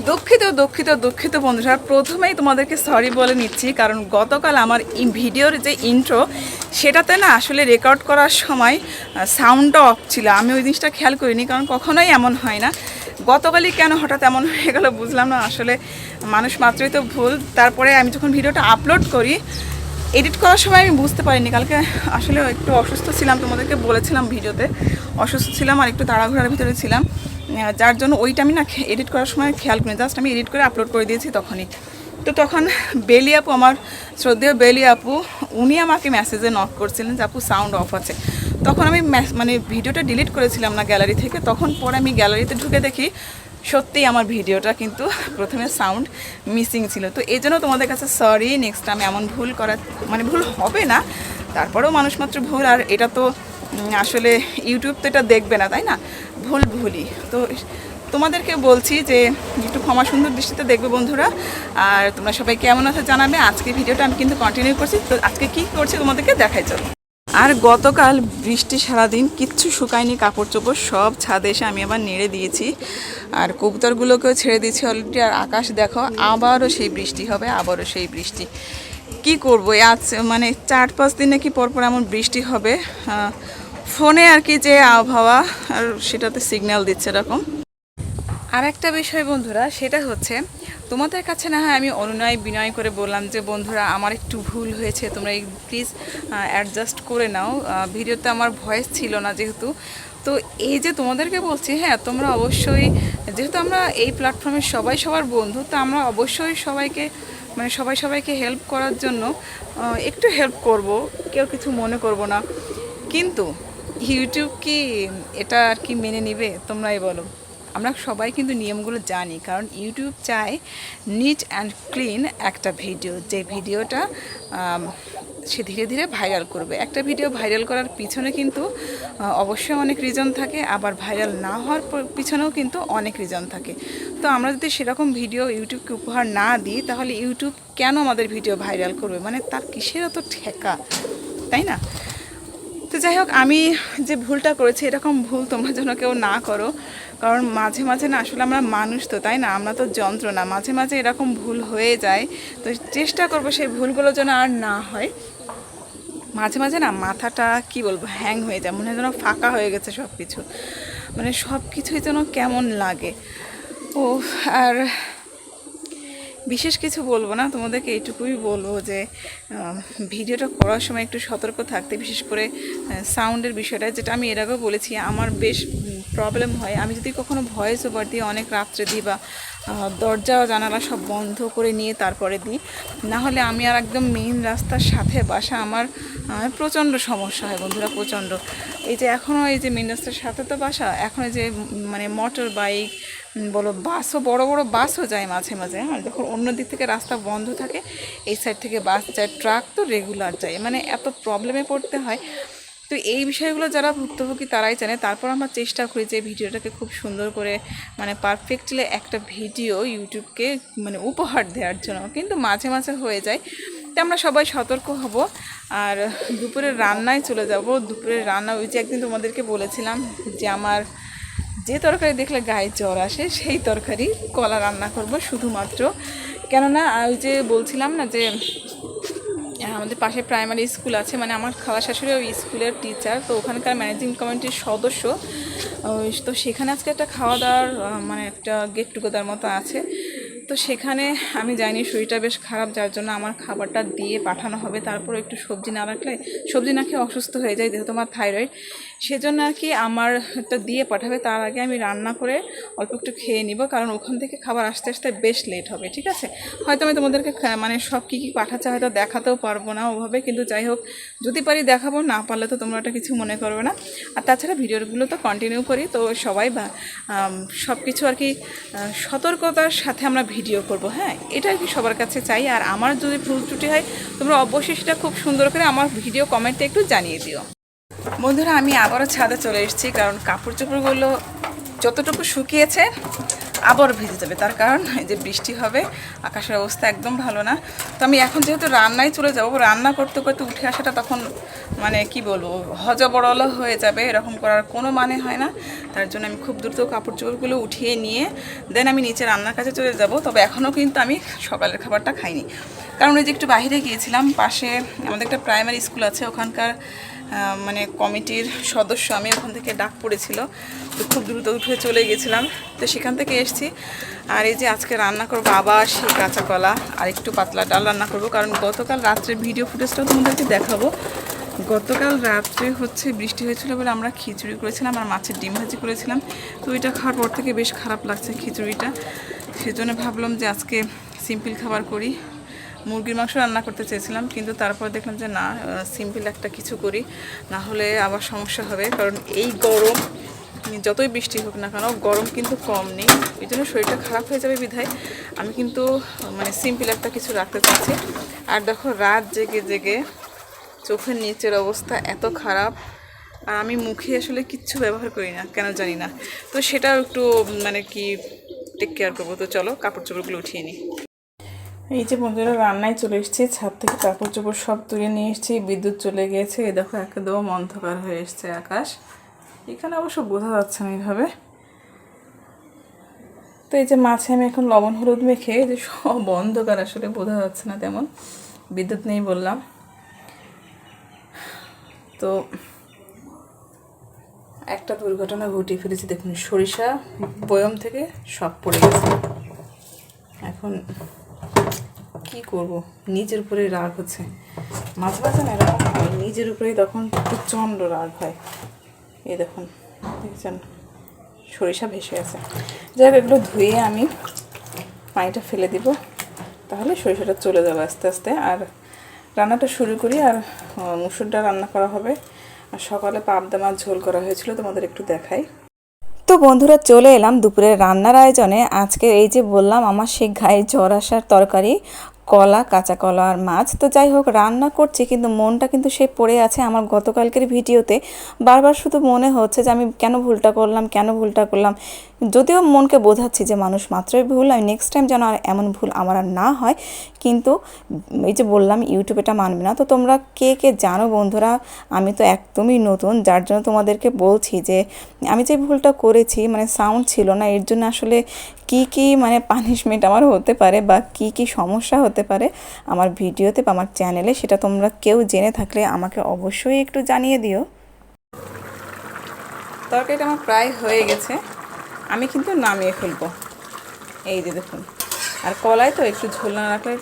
দুঃখিত দুঃখিত দুঃখিত বন্ধুরা, প্রথমেই তোমাদেরকে সরি বলে নিচ্ছি, কারণ গতকাল আমার ভিডিওর যে ইন্ট্রো সেটাতে না আসলে রেকর্ড করার সময় সাউন্ডটা অফ ছিল। আমি ওই জিনিসটা খেয়াল করিনি, কারণ কখনোই এমন হয় না। গতকালই কেন হঠাৎ এমন হয়ে গেল বুঝলাম না। আসলে মানুষ মাত্রই তো ভুল। তারপরে আমি যখন ভিডিওটা আপলোড করি, এডিট করার সময় আমি বুঝতে পারিনি। কালকে আসলে একটু অসুস্থ ছিলাম, তোমাদেরকে বলেছিলাম ভিডিওতে অসুস্থ ছিলাম আর একটু তাড়াহুড়ার ভিতরে ছিলাম, যার জন্য ওইটা আমি না এডিট করার সময় খেয়াল করি। জাস্ট আমি এডিট করে আপলোড করে দিয়েছি তখনই। তো তখন বেলি আপু, আমার শ্রদ্ধেয় বেলি আপু, উনি আমাকে মেসেজে নক করছিলেন যে আপু সাউন্ড অফ আছে। তখন আমি মানে ভিডিওটা ডিলিট করেছিলাম না গ্যালারি থেকে। তখন পরে আমি গ্যালারিতে ঢুকে দেখি সত্যিই আমার ভিডিওটা কিন্তু প্রথমে সাউন্ড মিসিং ছিল। তো এই জন্য তোমাদের কাছে সরি। নেক্সট টাইম এমন ভুল করার মানে ভুল হবে না, তারপরেও মানুষ মাত্র ভুল। আর এটা তো আসলে ইউটিউব তো এটা দেখবে না, তাই না? ভুলই তো তোমাদেরকে বলছি যে একটু ক্ষমা সুন্দর দৃষ্টিতে দেখবে বন্ধুরা। আর তোমরা সবাই কেমন আছে জানাবে। আজকে ভিডিওটা আমি কিন্তু কন্টিনিউ করছি। তো আজকে কি করছি তোমাদেরকে দেখাই চলো। আর গতকাল বৃষ্টি সারাদিন কিচ্ছু শুকায়নি, কাপড় চোপড় সব ছাদে এসে আমি আবার নেড়ে দিয়েছি। আর কবুতরগুলোকেও ছেড়ে দিয়েছি অলরেডি। আর আকাশ দেখো, আবারও সেই বৃষ্টি হবে, আবারও সেই বৃষ্টি। কি করবো আজ মানে 4-5 দিন নাকি পরপর এমন বৃষ্টি হবে। ফোনে আর কি যে আবহাওয়া, আর সেটাতে সিগন্যাল দিচ্ছে এরকম। আর একটা বিষয় বন্ধুরা, সেটা হচ্ছে তোমাদের কাছে না হয় আমি অনুনয় বিনয় করে বললাম যে বন্ধুরা আমার একটু ভুল হয়েছে, তোমরা প্লিজ অ্যাডজাস্ট করে নাও। ভিডিওতে আমার ভয়েস ছিল না যেহেতু। তো এই যে তোমাদেরকে বলছি, হ্যাঁ তোমরা অবশ্যই, যেহেতু আমরা এই প্ল্যাটফর্মে সবাই সবার বন্ধু, তো আমরা অবশ্যই সবাইকে মানে সবাইকে হেল্প করার জন্য একটু হেল্প করব, কেউ কিছু মনে করব না। কিন্তু ইউটিউব কি এটা আর কি মেনে নিবে? তোমরাই বলো। আমরা সবাই কিন্তু নিয়মগুলো জানি, কারণ ইউটিউব চায় নিট অ্যান্ড ক্লিন একটা ভিডিও, যে ভিডিওটা সে ধীরে ধীরে ভাইরাল করবে। একটা ভিডিও ভাইরাল করার পিছনে কিন্তু অবশ্যই অনেক রিজন থাকে, আবার ভাইরাল না হওয়ার পিছনেও কিন্তু অনেক রিজন থাকে। তো আমরা যদি সেরকম ভিডিও ইউটিউবকে উপহার না দিই, তাহলে ইউটিউব কেন আমাদের ভিডিও ভাইরাল করবে? মানে তার কিসের এত ঠেকা, তাই না? তো যাই হোক, আমি যে ভুলটা করেছি এরকম ভুল তোমরা যেন কেউ না করো, কারণ মাঝে মাঝে না আসলে আমরা মানুষ তো, তাই না? আমরা তো যন্ত্র না, মাঝে মাঝে এরকম ভুল হয়ে যায়। তো চেষ্টা করবো সেই ভুলগুলো যেন আর না হয়। মাঝে মাঝে না মাথাটা কি বলবো হ্যাং হয়ে যায়, মনে হয় যেন ফাঁকা হয়ে গেছে সব কিছু, মানে সব কিছুই যেন কেমন লাগে। ও আর বিশেষ কিছু বলবো না, তোমাদেরকে এইটুকুই বলবো যে ভিডিওটা করার সময় একটু সতর্ক থাকতে, বিশেষ করে সাউন্ডের বিষয়টা, যেটা আমি এর আগেও বলেছি আমার বেশ প্রবলেম হয়। আমি যদি কখনো ভয়েস ওভার দিয়ে অনেক রাত্রে দিই, বা দরজা জানালা সব বন্ধ করে নিয়ে তারপরে দিই, না হলে আমি আর একদম মেইন রাস্তার সাথে বাসা, আমার প্রচণ্ড সমস্যা হয় বন্ধুরা, প্রচণ্ড। এই যে এখনও এই যে মেইন রাস্তার সাথে তো বাসা, এখন যে মানে মোটর বাইক বলো, বাসও বড় বড় বাসও যায় মাঝে মাঝে। হ্যাঁ, যখন অন্য দিক থেকে রাস্তা বন্ধ থাকে, এই সাইড থেকে বাস যায়, ট্রাক তো রেগুলার যায়, মানে এত প্রবলেমে পড়তে হয়। তো এই বিষয়গুলো যারা ভুক্তভোগী তারাই জানে। তারপর আমরা চেষ্টা করি যে ভিডিওটাকে খুব সুন্দর করে মানে পারফেক্টলি একটা ভিডিও ইউটিউবকে মানে উপহার দেওয়ার জন্য, কিন্তু মাঝে মাঝে হয়ে যায়। তো আমরা সবাই সতর্ক হব। আর দুপুরের রান্নায় চলে যাব। দুপুরের রান্না ওই যে একদিন তোমাদেরকে বলেছিলাম যে আমার যে তরকারি দেখলে গায়ে জ্বর আসে, সেই তরকারি কলা রান্না করব শুধুমাত্র। কেননা ওই যে বলছিলাম না যে আমাদের পাশে প্রাইমারি স্কুল আছে, মানে আমার খালা শাশুড়ি ওই স্কুলের টিচার, তো ওখানকার ম্যানেজিং কমিটির সদস্য। তো সেখানে আজকে একটা খাওয়া দাওয়ার মানে একটা গেট টুগেদার মতো আছে। তো সেখানে আমি জানি শরীরটা বেশ খারাপ, যার জন্য আমার খাবারটা দিয়ে পাঠানো হবে। তারপর একটু সবজি না রাখলে, সবজি না খেয়ে অসুস্থ হয়ে যায়, যেহেতু আমার থাইরয়েড, সেজন্য আর কি আমার একটা দিয়ে পাঠাবে। তার আগে আমি রান্না করে অল্প একটু খেয়ে নিব, কারণ ওখান থেকে খাবার আসতে আসতে বেশ লেট হবে। ঠিক আছে, হয়তো আমি তোমাদেরকে মানে সব কী কী পাঠাচ্ছে হয়তো দেখাতেও পারবো না ওভাবে, কিন্তু যাই হোক যদি পারি দেখাবো, না পারলে তো তোমরা এটা কিছু মনে করবে না। আর তাছাড়া ভিডিওগুলো তো কন্টিনিউ করি, তো সবাই সব কিছু আর কি সতর্কতার সাথে আমরা ভিডিও করব। হ্যাঁ, এটা আর কি সবার কাছে চাই। আর আমার যদি ভুল ত্রুটি হয়, তোমরা অবশ্যই সেটা খুব সুন্দর করে আমার ভিডিও কমেন্টে একটু জানিয়ে দিও। বন্ধুরা, আমি আবারও ছাদে চলে এসেছি, কারণ কাপড় চোপড়গুলো যতটুকু শুকিয়েছে আবার ভিজে যাবে, তার কারণ এই যে বৃষ্টি হবে, আকাশের অবস্থা একদম ভালো না। তো আমি এখন যেহেতু রান্নায় চলে যাব, রান্না করতে করতে উঠে আসাটা তখন মানে কি বলবো হজবরল হয়ে যাবে, এরকম করার কোনো মানে হয় না। তার জন্য আমি খুব দ্রুত কাপড় চোপড়গুলো উঠিয়ে নিয়ে দেন আমি নিচে রান্নার কাছে চলে যাব। তবে এখনও কিন্তু আমি সকালের খাবারটা খাইনি, কারণ ওই যে একটু বাইরে গিয়েছিলাম, পাশে আমাদের একটা প্রাইমারি স্কুল আছে, ওখানকার মানে কমিটির সদস্য, আমি ওখান থেকে ডাক পড়েছিল, তো খুব দ্রুত উঠে চলে গেছিলাম, তো সেখান থেকে এসেছি। আর এই যে আজকে রান্না করবো আবার সেই কাঁচা কলা আর একটু পাতলা ডাল রান্না করব, কারণ গতকাল রাত্রে ভিডিও ফুটেজটাও তোমাদেরকে দেখাবো। গতকাল রাত্রে হচ্ছে বৃষ্টি হয়েছিল বলে আমরা খিচুড়ি করেছিলাম আর মাছের ডিম ভাজি করেছিলাম, তো ওইটা খাওয়ার পর থেকে বেশ খারাপ লাগছে খিচুড়িটা, সেজন্য ভাবলাম যে আজকে সিম্পল খাবার করি। মুরগির মাংস রান্না করতে চেয়েছিলাম, কিন্তু তারপর দেখলাম যে না, সিম্পল একটা কিছু করি, না হলে আবার সমস্যা হবে, কারণ এই গরম যতই বৃষ্টি হোক না কেন গরম কিন্তু কম নেই, এই জন্য শরীরটা খারাপ হয়ে যাবে বিধায় আমি কিন্তু মানে সিম্পল একটা কিছু রাখতে চাচ্ছি। আর দেখো রাত জেগে জেগে চোখের নিচের অবস্থা এত খারাপ, আর আমি মুখে আসলে কিচ্ছু ব্যবহার করি না কেন জানি না, তো সেটাও একটু মানে কি টেক কেয়ার করবো। তো চলো কাপড় চোপড়গুলো উঠিয়ে নিই। এই যে বন্ধুরা রান্নায় চলে এসেছি, ছাদ থেকে কাপড় চোপড় সব তুলে নিয়ে এসেছি, বিদ্যুৎ চলে গিয়েছে, এই দেখো একদম অন্ধকার হয়ে এসছে আকাশ, এখানে অবশ্য বোঝা যাচ্ছে না এইভাবে। তো এই যে মাছে আমি এখন লবণ হলুদ মেখে, যে সব অন্ধকার আসলে বোঝা যাচ্ছে না তেমন, বিদ্যুৎ নেই বললাম। তো একটা দুর্ঘটনা ঘটিয়ে ফেলেছি, দেখুন সরিষা বয়ম থেকে সব পড়ে গেছে। এখন কি করব, নিজের উপরে রাগ হচ্ছে, মাঝে মাঝে না এরকম হয়, নিজের উপরেই তখন প্রচণ্ড রাগ হয়। এই দেখুন দেখছেন সরিষা ভেসে আছে, যাই হোক এগুলো ধুয়ে আমি পানিটা ফেলে দিব, তাহলে সরিষাটা চলে যাবে আস্তে আস্তে। আর রান্নাটা শুরু করি, আর মুসুর ডাল রান্না করা হবে, আর সকালে পাবদা মাছ ঝোল করা হয়েছিল, তোমাদের একটু দেখাই। তো বন্ধুরা চলে এলাম দুপুরের রান্নার আয়োজনে। আজকে এই যে বললাম আমার সেই গায়ে জ্বর আসার তরকারি, কলা, কাঁচা কলা আর মাছ। তো যাই হোক রান্না করছি, কিন্তু মনটা কিন্তু সে পড়ে আছে আমার গতকালকের ভিডিওতে, বারবার শুধু মনে হচ্ছে যে আমি কেন ভুলটা করলাম। যদিও মনকে বোঝাচ্ছি যে মানুষ মাত্রই ভুল, আমি নেক্সট টাইম যেন আর এমন ভুল আমার আর না হয়, কিন্তু এই যে বললাম ইউটিউব এটা মানবে না। তো তোমরা কে কে জানো বন্ধুরা, আমি তো একদমই নতুন, যার জন্য তোমাদেরকে বলছি যে আমি যে ভুলটা করেছি, মানে সাউন্ড ছিল না, এর জন্য আসলে কি মানে পানিশমেন্ট আমার হতে পারে বা কি সমস্যা হতে পারে আমার ভিডিওতে বা আমার চ্যানেলে, সেটা তোমরা কেউ জেনে থাকলে আমাকে অবশ্যই একটু জানিয়ে দিও। তরকারিটা আমার প্রায় হয়ে গেছে, আমি কিন্তু নামিয়ে ফেলবো, এই যে দেখুন। আর কলাই তো একটু ঝোল না রাখলে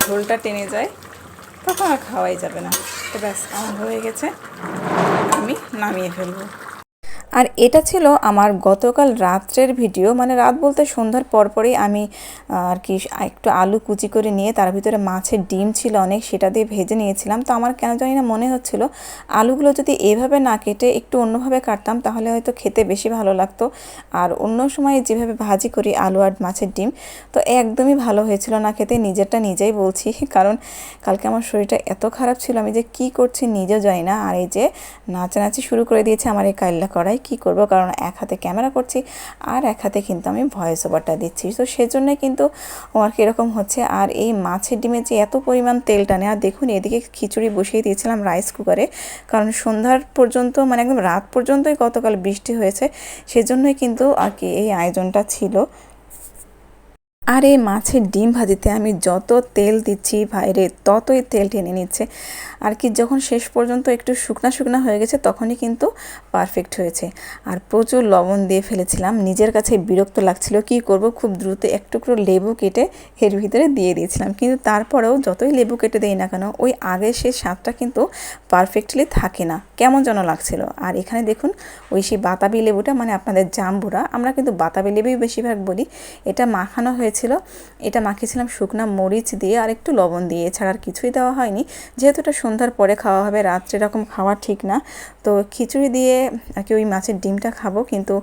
ঝোলটা টেনে যায়, তখন আর খাওয়াই যাবে না। তো ব্যাস আমার হয়ে গেছে, আমি নামিয়ে ফেলবো। আর এটা ছিল আমার গতকাল রাত্রের ভিডিও, মানে রাত বলতে সন্ধ্যার পরপরই আমি আর কি একটু আলু কুচি করে নিয়ে তার ভিতরে মাছের ডিম ছিল অনেক, সেটা দিয়ে ভেজে নিয়েছিলাম। তো আমার কেন জানি না মনে হচ্ছিল আলুগুলো যদি এভাবে না কেটে একটু অন্যভাবে কাটতাম তাহলে হয়তো খেতে বেশি ভালো লাগতো। আর অন্য সময় যেভাবে ভাজি করি আলু আর মাছের ডিম, তো একদমই ভালো হয়েছিল না খেতে, নিজেরটা নিজেই বলছি, কারণ কালকে আমার শরীরটা এত খারাপ ছিল, আমি যে কি করছি নিজেও জানি না। আর এই যে নাচানাচি শুরু করে দিয়েছে আমার এই কাইল্লা কড়াই, কি করব, কারণ এক হাতে ক্যামেরা করছি আর এক হাতে কিন্তু আমি ভয়েস ওভারটা দিচ্ছি, তো সেজন্যই কিন্তু আমার কীরকম হচ্ছে। আর এই মাছের ডিমে যে এত পরিমাণ তেল টানে, আর দেখুন এদিকে খিচুড়ি বসিয়ে দিয়েছিলাম রাইস কুকারে, কারণ সন্ধ্যার পর্যন্ত মানে একদম রাত পর্যন্তই গতকাল বৃষ্টি হয়েছে, সেজন্যই কিন্তু আর কি এই আয়োজনটা ছিল। আর এই মাছের ডিম ভাজিতে আমি যত তেল দিচ্ছি বাইরে ততই তেল টেনে নিচ্ছে, আর কি যখন শেষ পর্যন্ত একটু শুকনা হয়ে গেছে তখনই কিন্তু পারফেক্ট হয়েছে। আর প্রচুর লবণ দিয়ে ফেলেছিলাম, নিজের কাছে বিরক্ত লাগছিল, কি করব, খুব দ্রুত একটু লেবু কেটে এর ভিতরে দিয়ে দিয়েছিলাম, কিন্তু তারপরেও যতই লেবু কেটে দেই না কেন ওই আগের সেই স্বাদটা কিন্তু পারফেক্টলি থাকে না, কেমন যেন লাগছিল। আর এখানে দেখুন ওই সেই বাতাবি লেবুটা, মানে আপনাদের জাম্বুরা, আমরা কিন্তু বাতাবি লেবুই বেশিরভাগ বলি, এটা মাখানো হয়েছে হয়েছিল। এটা মাখিয়েছিলাম শুকনা মরিচ দিয়ে আর একটু লবণ দিয়ে, এছাড়া আর কিছুই দেওয়া হয়নি। যেহেতু এটা সন্ধ্যার পরে খাওয়া হবে, রাত্রে এরকম খাওয়া ঠিক না। তো খিচুড়ি দিয়ে আর কি ওই মাছের ডিমটা খাবো, কিন্তু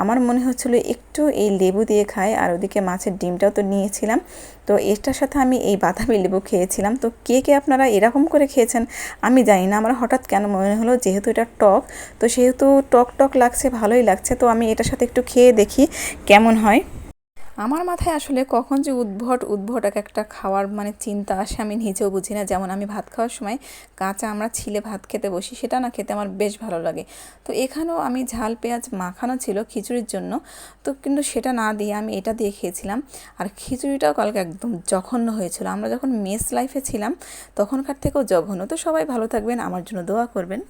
আমার মনে হচ্ছিলো একটু এই লেবু দিয়ে খাই। আর ওদিকে মাছের ডিমটাও তো নিয়েছিলাম, তো এটার সাথে আমি এই বাতাবি লেবু খেয়েছিলাম। তো কে কে আপনারা এরকম করে খেয়েছেন আমি জানি না, আমার হঠাৎ কেন মনে হলো যেহেতু এটা টক, তো সেহেতু টক টক লাগছে, ভালোই লাগছে, তো আমি এটার সাথে একটু খেয়ে দেখি কেমন হয়। আমার মাথায় আসলে কখন যে উদ্ভট উদ্ভট এক একটা খাওয়ার মানে চিন্তা আসে আমি নিজেও বুঝি না। যেমন আমি ভাত খাওয়ার সময় কাঁচা আমরা ছিলে ভাত খেতে বসি, সেটা না খেতে আমার বেশ ভালো লাগে। তো এখানেও আমি ঝাল পেঁয়াজ মাখানো ছিল খিচুড়ির জন্য, তো কিন্তু সেটা না দিয়ে আমি এটা দিয়ে খেয়েছিলাম। আর খিচুড়িটাও কালকে একদম জঘন্য হয়েছিল। আমরা যখন মেস লাইফে ছিলাম তখনকার থেকেও জঘন্য। তো সবাই ভালো থাকবেন, আমার জন্য দোয়া করবেন।